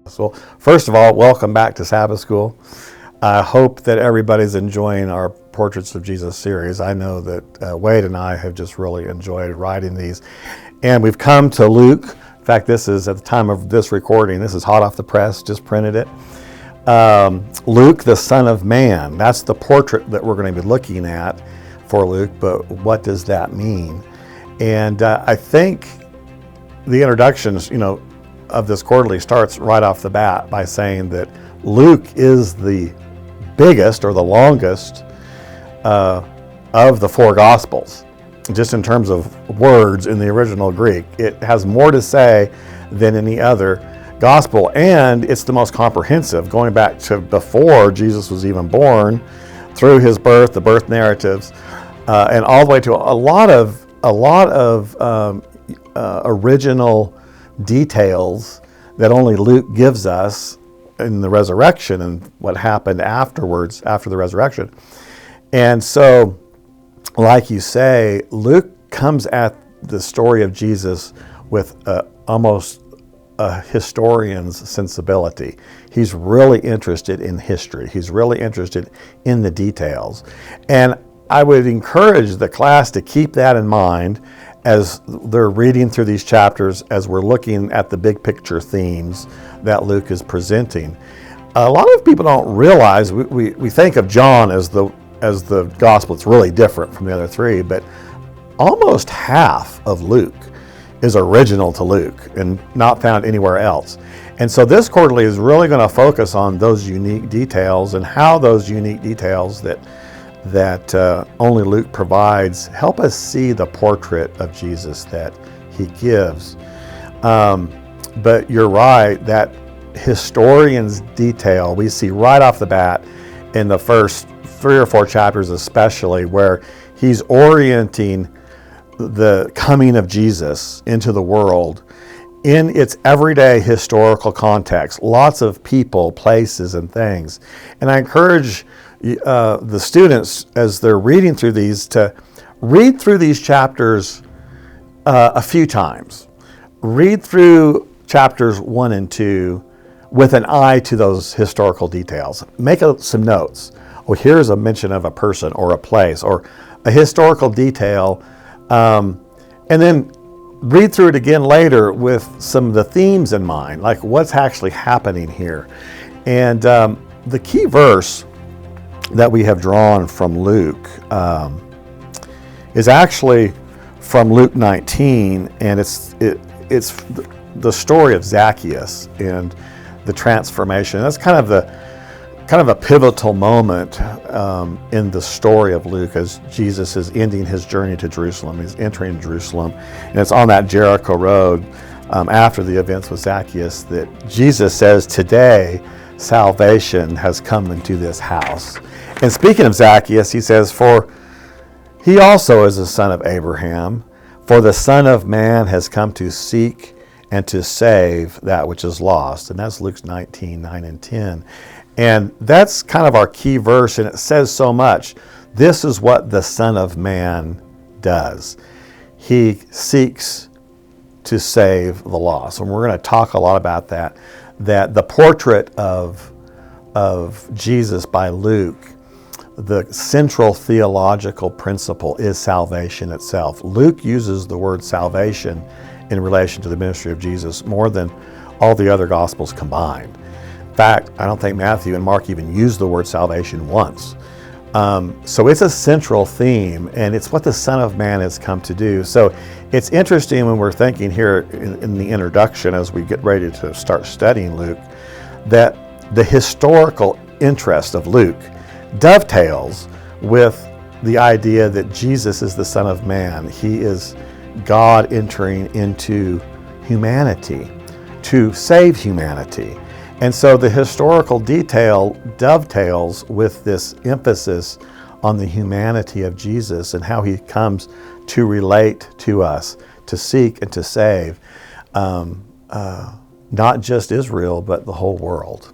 So first of all, welcome back to Sabbath School. I hope that everybody's enjoying our Portraits of Jesus series. I know that Wade and I have just really enjoyed writing these. And we've come to Luke. In fact, this is, at the time of this recording, this is hot off the press, just printed it. Luke, the Son of Man. That's the portrait that we're going to be looking at for Luke, but what does that mean? And I think the introductions, of this quarterly starts right off the bat by saying that Luke is the biggest or the longest of the four Gospels. Just in terms of words in the original Greek, it has more to say than any other Gospel, and it's the most comprehensive, going back to before Jesus was even born, through his birth, the birth narratives, and all the way to a lot of original details that only Luke gives us in the resurrection and what happened afterwards, after the resurrection. And so, like you say, Luke comes at the story of Jesus with almost a historian's sensibility. He's really interested in history. He's really interested in the details. And I would encourage the class to keep that in mind as they're reading through these chapters, as we're looking at the big picture themes that Luke is presenting. A lot of people don't realize, we think of John as the gospel that's really different from the other three, but almost half of Luke is original to Luke and not found anywhere else. And so this quarterly is really going to focus on those unique details and how those unique details that only Luke provides help us see the portrait of Jesus that he gives. But you're right, that historian's detail we see right off the bat in the first 3 or 4 chapters especially, where he's orienting the coming of Jesus into the world in its everyday historical context, lots of people, places, and things. And I encourage the students, as they're reading through these, to read through these chapters a few times. Read through chapters 1 and 2 with an eye to those historical details. Make some notes. Oh, here's a mention of a person or a place or a historical detail. And then read through it again later with some of the themes in mind, like what's actually happening here. And the key verse that we have drawn from Luke is actually from Luke 19, and it's the story of Zacchaeus and the transformation. That's kind of a pivotal moment in the story of Luke as Jesus is ending his journey to Jerusalem. He's entering Jerusalem, and it's on that Jericho road after the events with Zacchaeus that Jesus says, "Today salvation has come into this house." And speaking of Zacchaeus, he says, "For he also is a son of Abraham, for the Son of Man has come to seek and to save that which is lost." And that's Luke 19, 9 and 10. And that's kind of our key verse, and it says so much. This is what the Son of Man does. He seeks to save the lost. And we're going to talk a lot about that the portrait of Jesus by Luke, the central theological principle is salvation itself. Luke uses the word salvation in relation to the ministry of Jesus more than all the other Gospels combined. In fact, I don't think Matthew and Mark even use the word salvation once. So it's a central theme, and it's what the Son of Man has come to do. So it's interesting when we're thinking here in the introduction, as we get ready to start studying Luke, that the historical interest of Luke dovetails with the idea that Jesus is the Son of Man. He is God entering into humanity to save humanity. And so the historical detail dovetails with this emphasis on the humanity of Jesus and how he comes to relate to us, to seek and to save not just Israel, but the whole world.